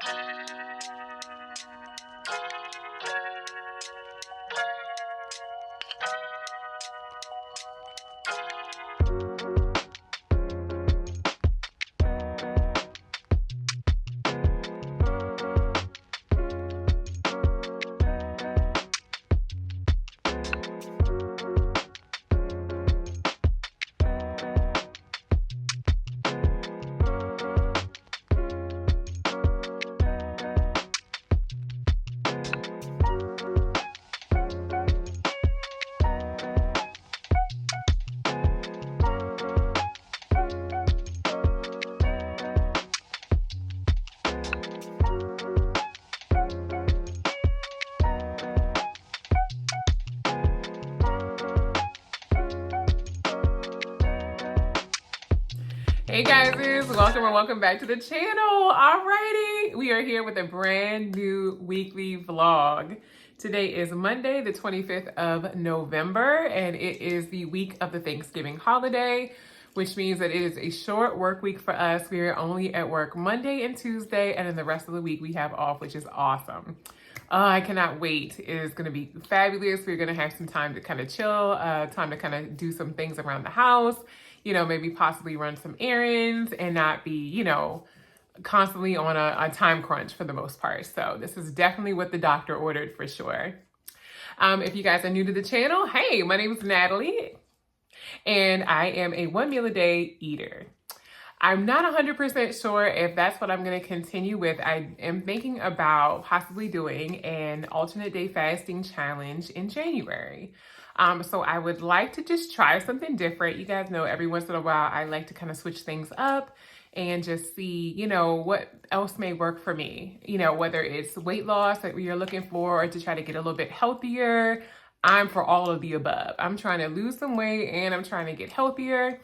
Hey guys, welcome back to the channel. Alrighty, we are here with a brand new weekly vlog. Today is Monday, the 25th of November, and it is the week of the Thanksgiving holiday, which means that it is a short work week for us. We are only at work Monday and Tuesday, and then the rest of the week we have off, which is awesome. I cannot wait. It is going to be fabulous. We're going to have some time to kind of chill, time to kind of do some things around the house, you know, maybe possibly run some errands and not be, you know, constantly on a time crunch for the most part. So this is definitely what the doctor ordered for sure. If you guys are new to the channel, hey, my name is Natalie and I am a 1 meal a day eater. I'm not 100% sure if that's what I'm going to continue with. I am thinking about possibly doing an alternate day fasting challenge in January. So I would like to just try something different. You guys know every once in a while I like to kind of switch things up and just see, you know, what else may work for me. You know, whether it's weight loss that you're looking for or to try to get a little bit healthier. I'm for all of the above. I'm trying to lose some weight and I'm trying to get healthier.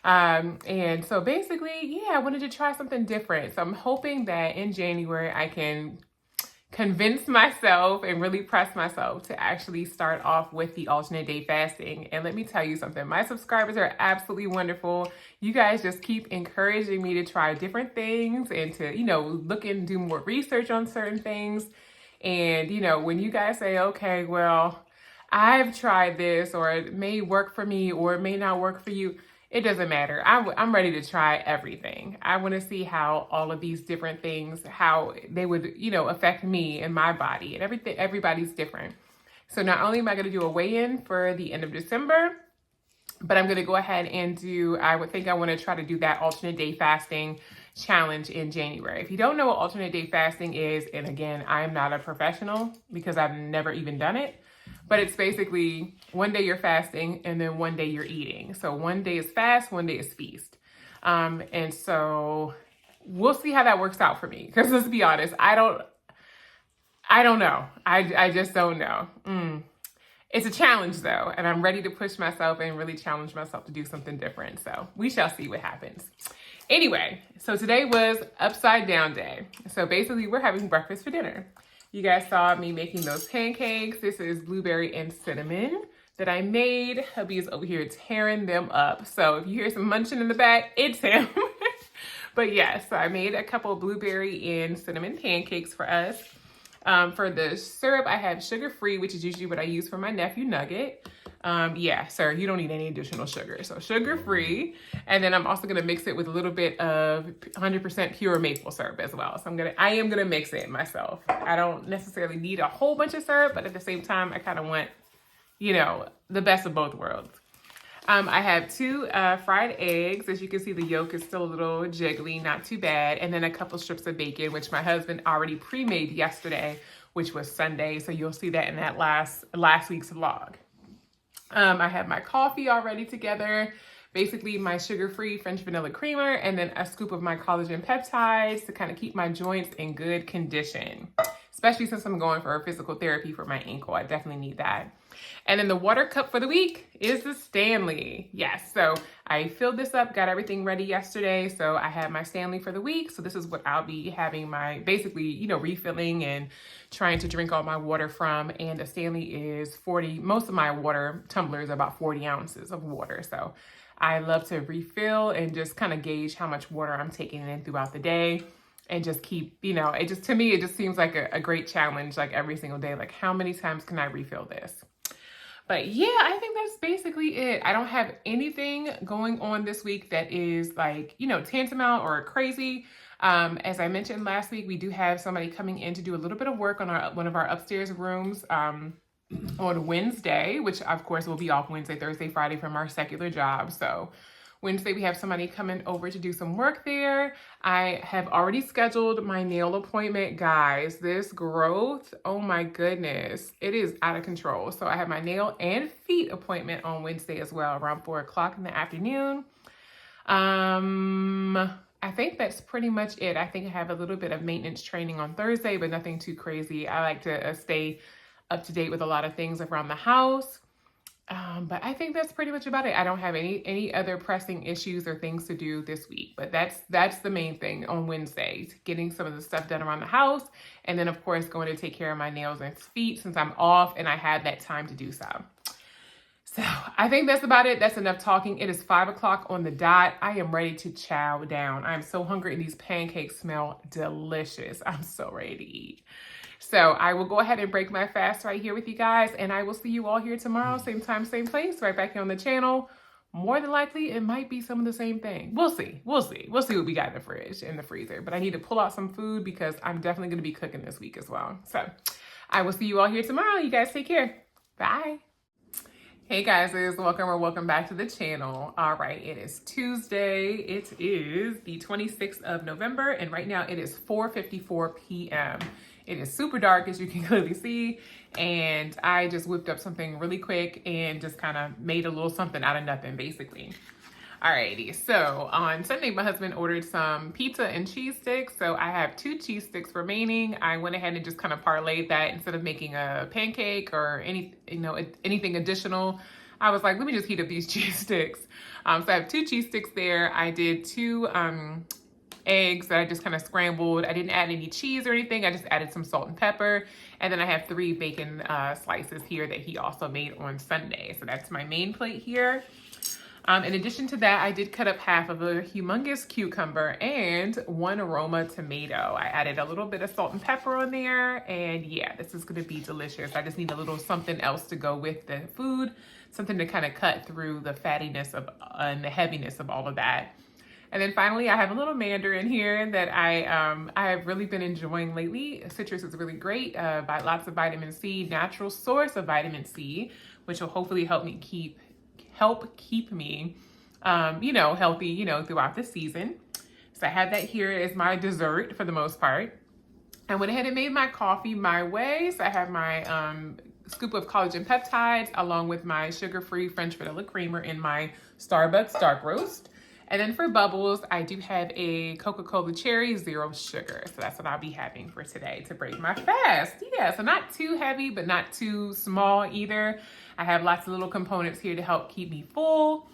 And so basically, yeah, I wanted to try something different. So I'm hoping that in January I can convince myself and really press myself to actually start off with the alternate day fasting. And let me tell you something, my subscribers are absolutely wonderful. You guys just keep encouraging me to try different things and to, you know, look and do more research on certain things. And, you know, when you guys say, okay, well, I've tried this, or it may work for me or it may not work for you, it doesn't matter. I'm ready to try everything. I want to see how all of these different things, how they would, you know, affect me and my body, and everything. Everybody's different. So not only am I going to do a weigh-in for the end of December, but I'm going to go ahead and I want to try to do that alternate day fasting challenge in January. If you don't know what alternate day fasting is, and again, I'm not a professional because I've never even done it, but it's basically one day you're fasting and then one day you're eating. So one day is fast, one day is feast. And so we'll see how that works out for me. Because let's be honest, I don't know. I just don't know. It's a challenge though, and I'm ready to push myself and really challenge myself to do something different. So we shall see what happens. Anyway, so today was upside down day. So basically we're having breakfast for dinner. You guys saw me making those pancakes. This is blueberry and cinnamon that I made. Hubby is over here tearing them up. So if you hear some munching in the back, it's him. But yes, so I made a couple of blueberry and cinnamon pancakes for us. For the syrup, I have sugar-free, which is usually what I use for my nephew Nugget. Yeah, sir, you don't need any additional sugar. So sugar-free. And then I'm also going to mix it with a little bit of 100% pure maple syrup as well. So I am going to mix it myself. I don't necessarily need a whole bunch of syrup, but at the same time, I kind of want, you know, the best of both worlds. I have 2 fried eggs. As you can see, the yolk is still a little jiggly, not too bad. And then a couple strips of bacon, which my husband already pre-made yesterday, which was Sunday. So you'll see that in that last week's vlog. I have my coffee already together, basically my sugar-free French vanilla creamer, and then a scoop of my collagen peptides to kind of keep my joints in good condition, especially since I'm going for a physical therapy for my ankle. I definitely need that. And then the water cup for the week is the Stanley. Yes, so I filled this up, got everything ready yesterday. So I have my Stanley for the week. So this is what I'll be having my, basically, you know, refilling and trying to drink all my water from. And the Stanley is 40, most of my water tumblers are about 40 ounces of water. So I love to refill and just kind of gauge how much water I'm taking in throughout the day. and just keep, you know, it just, to me, it just seems like a great challenge, like every single day. Like, how many times can I refill this? But yeah, I think that's basically it. I don't have anything going on this week that is like, you know, tantamount or crazy. As I mentioned last week, we do have somebody coming in to do a little bit of work on one of our upstairs rooms on Wednesday, which of course will be off Wednesday, Thursday, Friday from our secular job. So Wednesday, we have somebody coming over to do some work there. I have already scheduled my nail appointment, guys. This growth, oh my goodness, it is out of control. So I have my nail and feet appointment on Wednesday as well, around 4 o'clock in the afternoon. I think that's pretty much it. I think I have a little bit of maintenance training on Thursday, but nothing too crazy. I like to stay up to date with a lot of things around the house. But I think that's pretty much about it. I don't have any other pressing issues or things to do this week, but that's the main thing on Wednesdays, getting some of the stuff done around the house. And then of course, going to take care of my nails and feet since I'm off and I had that time to do so. So I think that's about it. That's enough talking. It is 5 o'clock on the dot. I am ready to chow down. I'm so hungry and these pancakes smell delicious. I'm so ready to eat. So I will go ahead and break my fast right here with you guys, and I will see you all here tomorrow, same time, same place, right back here on the channel. More than likely, it might be some of the same thing. We'll see. We'll see. We'll see what we got in the fridge, in the freezer. But I need to pull out some food because I'm definitely going to be cooking this week as well. So I will see you all here tomorrow. You guys take care. Bye. Hey guys, welcome or welcome back to the channel. All right, it is Tuesday. It is the 26th of November, and right now it is 4:54 p.m. It is super dark, as you can clearly see, and I just whipped up something really quick and just kind of made a little something out of nothing, basically. Alrighty, so on Sunday, my husband ordered some pizza and cheese sticks, so I have 2 cheese sticks remaining. I went ahead and just kind of parlayed that instead of making a pancake or anything additional. I was like, let me just heat up these cheese sticks. So I have 2 cheese sticks there. I did 2 eggs that I just kind of scrambled. I didn't add any cheese or anything. I just added some salt and pepper. And then I have 3 bacon slices here that he also made on Sunday. So that's my main plate here. In addition to that, I did cut up half of a humongous cucumber and 1 aroma tomato. I added a little bit of salt and pepper on there. And yeah, this is going to be delicious. I just need a little something else to go with the food. Something to kind of cut through the fattiness of and the heaviness of all of that. And then finally, I have a little mandarin here that I have really been enjoying lately. Citrus is really great, by lots of vitamin C, natural source of vitamin C, which will hopefully help keep me, healthy, throughout the season. So I had that here as my dessert for the most part. I went ahead and made my coffee my way. So I have my scoop of collagen peptides along with my sugar-free French vanilla creamer in my Starbucks dark roast. And then for bubbles, I do have a Coca-Cola Cherry, 0 sugar. So that's what I'll be having for today to break my fast. Yeah, so not too heavy, but not too small either. I have lots of little components here to help keep me full.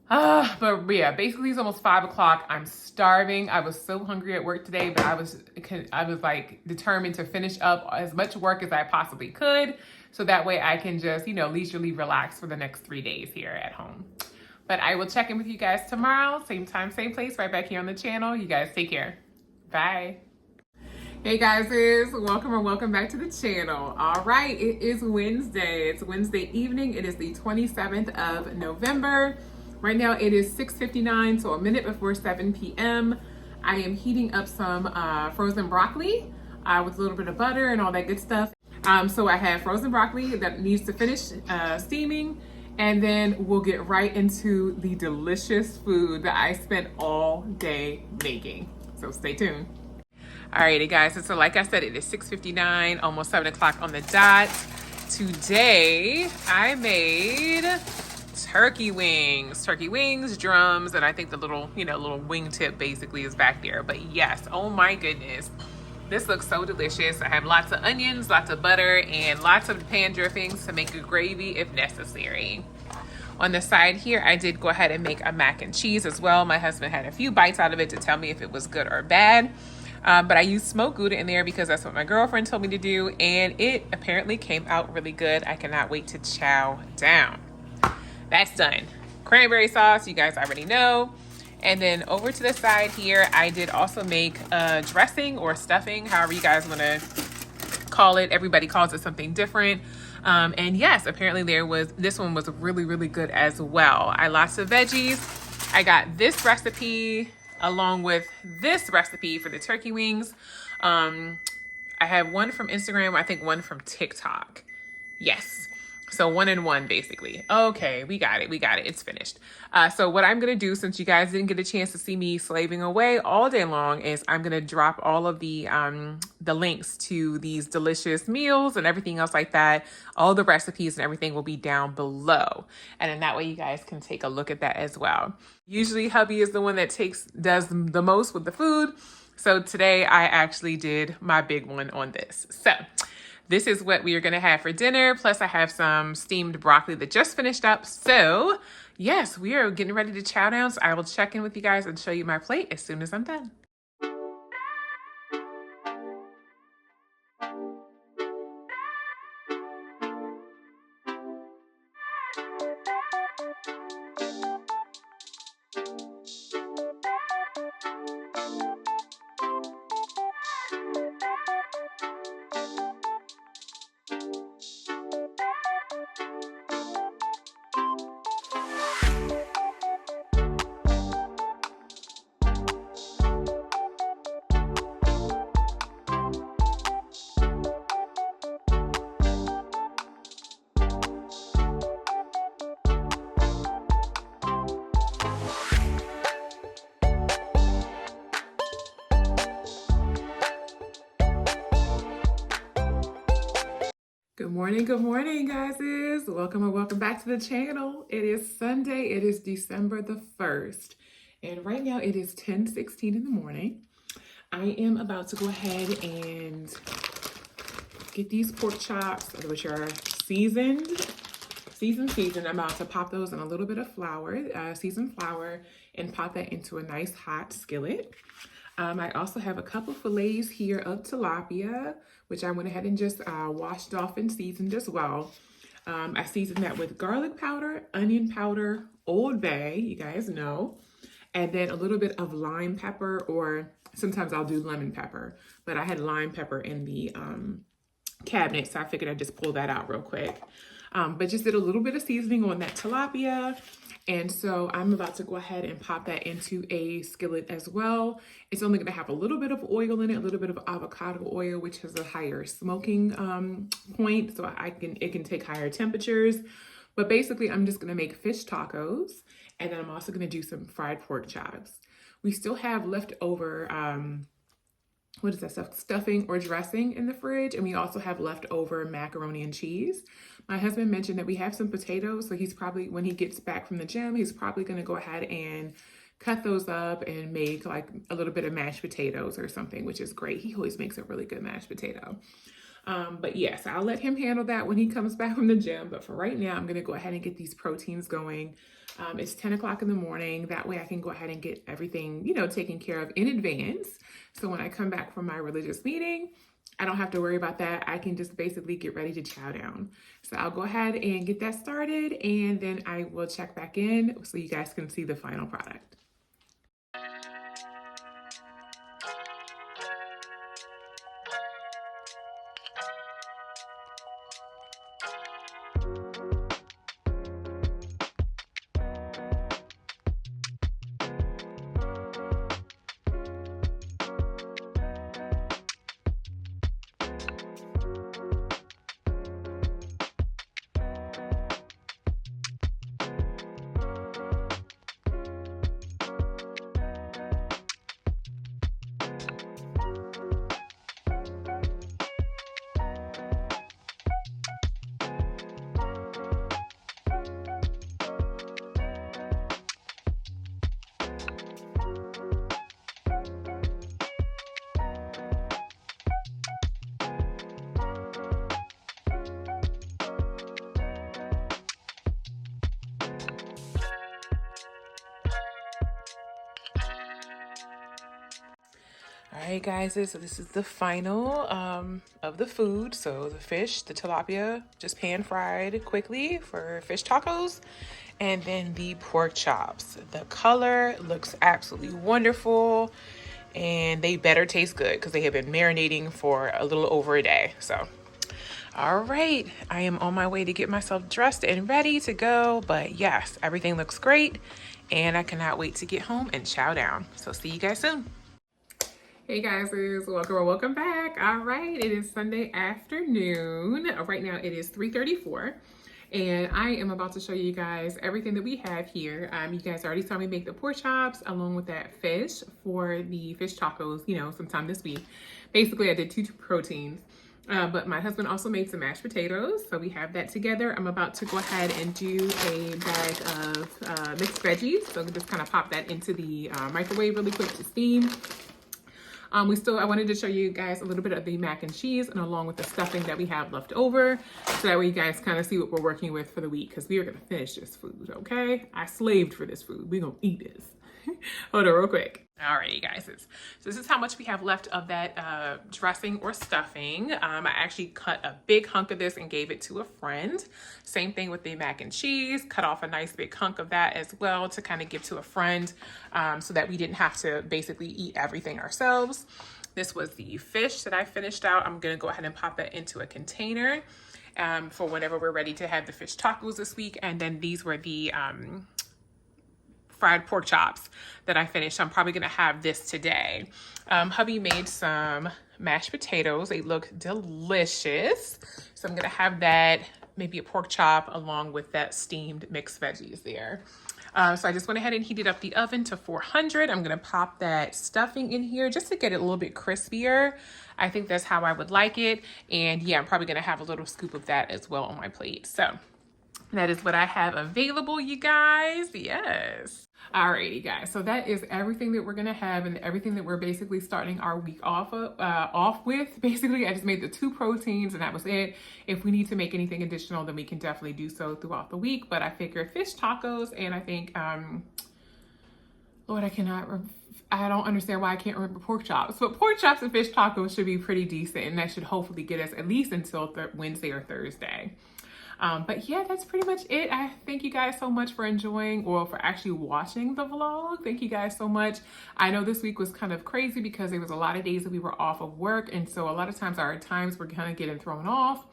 But yeah, basically it's almost 5 o'clock. I'm starving. I was so hungry at work today, but I was like determined to finish up as much work as I possibly could. So that way I can just, leisurely relax for the next 3 days here at home. But I will check in with you guys tomorrow. Same time, same place, right back here on the channel. You guys take care. Bye. Hey guys, welcome or welcome back to the channel. All right, it is Wednesday. It's Wednesday evening. It is the 27th of November. Right now it is 6:59, so a minute before 7 p.m. I am heating up some frozen broccoli with a little bit of butter and all that good stuff. So I have frozen broccoli that needs to finish steaming. And then we'll get right into the delicious food that I spent all day making. So stay tuned. Alrighty guys, so like I said, it is 6:59, almost 7 o'clock on the dot. Today, I made turkey wings, drums, and I think the little wing tip basically is back there. But yes, oh my goodness. This looks so delicious. I have lots of onions, lots of butter, and lots of pan drippings to make a gravy if necessary. On the side here, I did go ahead and make a mac and cheese as well. My husband had a few bites out of it to tell me if it was good or bad. But I used smoked Gouda in there because that's what my girlfriend told me to do, and it apparently came out really good. I cannot wait to chow down. That's done. Cranberry sauce, you guys already know. And then over to the side here, I did also make a dressing or stuffing, however you guys want to call it. Everybody calls it something different. And yes, apparently this one was really, really good as well. I lots of veggies. I got this recipe along with this recipe for the turkey wings. I have one from Instagram, I think one from TikTok. Yes. So 1 and 1 basically. Okay, we got it. It's finished. So what I'm going to do, since you guys didn't get a chance to see me slaving away all day long, is I'm going to drop all of the links to these delicious meals and everything else like that. All the recipes and everything will be down below. And then that way you guys can take a look at that as well. Usually hubby is the one that does the most with the food. So today I actually did my big one on this. So this is what we are going to have for dinner. Plus I have some steamed broccoli that just finished up. So yes, we are getting ready to chow down. So I will check in with you guys and show you my plate as soon as I'm done. Good morning, guys. Welcome back to the channel. It is Sunday. It is December the 1st. And right now it is 10:16 in the morning. I am about to go ahead and get these pork chops, which are seasoned. I'm about to pop those in a little bit of flour, seasoned flour, and pop that into a nice hot skillet. I also have a couple fillets here of tilapia, which I went ahead and just washed off and seasoned as well. I seasoned that with garlic powder, onion powder, Old Bay, you guys know, and then a little bit of lime pepper, or sometimes I'll do lemon pepper, but I had lime pepper in the cabinet, so I figured I'd just pull that out real quick. But just did a little bit of seasoning on that tilapia. And so I'm about to go ahead and pop that into a skillet as well. It's only gonna have a little bit of oil in it, a little bit of avocado oil, which has a higher smoking point, so it can take higher temperatures. But basically, I'm just gonna make fish tacos, and then I'm also gonna do some fried pork chops. We still have leftover what is that stuff? Stuffing or dressing in the fridge. And we also have leftover macaroni and cheese. My husband mentioned that we have some potatoes. So he's probably, when he gets back from the gym, he's probably going to go ahead and cut those up and make like a little bit of mashed potatoes or something, which is great. He always makes a really good mashed potato. But yes, I'll let him handle that when he comes back from the gym. But for right now, I'm going to go ahead and get these proteins going. It's 10 o'clock in the morning. That way I can go ahead and get everything, taken care of in advance. So when I come back from my religious meeting, I don't have to worry about that. I can just basically get ready to chow down. So I'll go ahead and get that started, and then I will check back in so you guys can see the final product. All right, guys, so this is the final of the food. So the fish, the tilapia, just pan fried quickly for fish tacos. And then the pork chops. The color looks absolutely wonderful, and they better taste good because they have been marinating for a little over a day. So, all right, I am on my way to get myself dressed and ready to go. But yes, everything looks great, and I cannot wait to get home and chow down. So see you guys soon. Hey guys, welcome or welcome back. All right, it is Sunday afternoon. Right now it is 3:34. And I am about to show you guys everything that we have here. You guys already saw me make the pork chops along with that fish for the fish tacos, sometime this week. Basically, I did 2 proteins. But my husband also made some mashed potatoes, so we have that together. I'm about to go ahead and do a bag of mixed veggies. So just kind of pop that into the microwave really quick to steam. I wanted to show you guys a little bit of the mac and cheese and along with the stuffing that we have left over. So that way you guys kind of see what we're working with for the week, because we are going to finish this food, okay? I slaved for this food. We're going to eat this. Hold on real quick. Alrighty, guys. So this is how much we have left of that dressing or stuffing. I actually cut a big hunk of this and gave it to a friend. Same thing with the mac and cheese. Cut off a nice big hunk of that as well to kind of give to a friend, so that we didn't have to basically eat everything ourselves. This was the fish that I finished out. I'm going to go ahead and pop that into a container for whenever we're ready to have the fish tacos this week. And then these were the fried pork chops that I finished. I'm probably gonna have this today. Hubby made some mashed potatoes. They look delicious. So I'm gonna have that, maybe a pork chop along with that steamed mixed veggies there. So I just went ahead and heated up the oven to 400. I'm gonna pop that stuffing in here just to get it a little bit crispier. I think that's how I would like it. And yeah, I'm probably gonna have a little scoop of that as well on my plate. So that is what I have available, you guys. Yes. Alrighty, guys. So that is everything that we're gonna have and everything that we're basically starting our week off with. Basically, I just made the 2 proteins and that was it. If we need to make anything additional, then we can definitely do so throughout the week. But I figure fish tacos, and I think, Lord, I don't understand why I can't remember pork chops. But pork chops and fish tacos should be pretty decent, and that should hopefully get us at least until Wednesday or Thursday. But yeah, that's pretty much it. I thank you guys so much for enjoying or for actually watching the vlog. Thank you guys so much. I know this week was kind of crazy because there was a lot of days that we were off of work. And so a lot of times our times were kind of getting thrown off.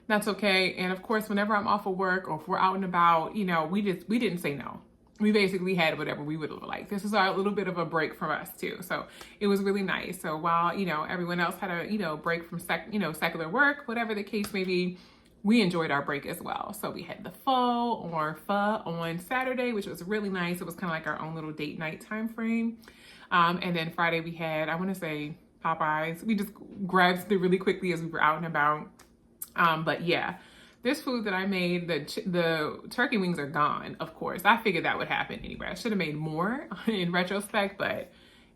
That's okay. And of course, whenever I'm off of work or if we're out and about, we didn't say no. We basically had whatever we would like. This is a little bit of a break from us too. So it was really nice. So while, everyone else had a, break from secular work, whatever the case may be, we enjoyed our break as well. So we had the pho on Saturday, which was really nice. It was kind of like our own little date night time frame. And then Friday we had, I want to say Popeyes. We just grabbed it really quickly as we were out and about. But yeah, this food that I made, the turkey wings are gone, of course. I figured that would happen anyway. I should have made more in retrospect, but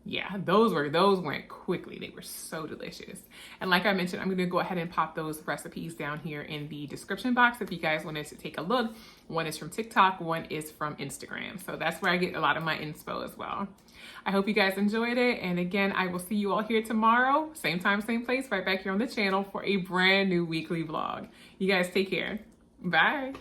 yeah, those went quickly. They were so delicious. And like I mentioned, I'm going to go ahead and pop those recipes down here in the description box if you guys wanted to take a look. One is from TikTok, one is from Instagram. So that's where I get a lot of my inspo as well. I hope you guys enjoyed it. And again, I will see you all here tomorrow. Same time, same place, right back here on the channel for a brand new weekly vlog. You guys take care. Bye.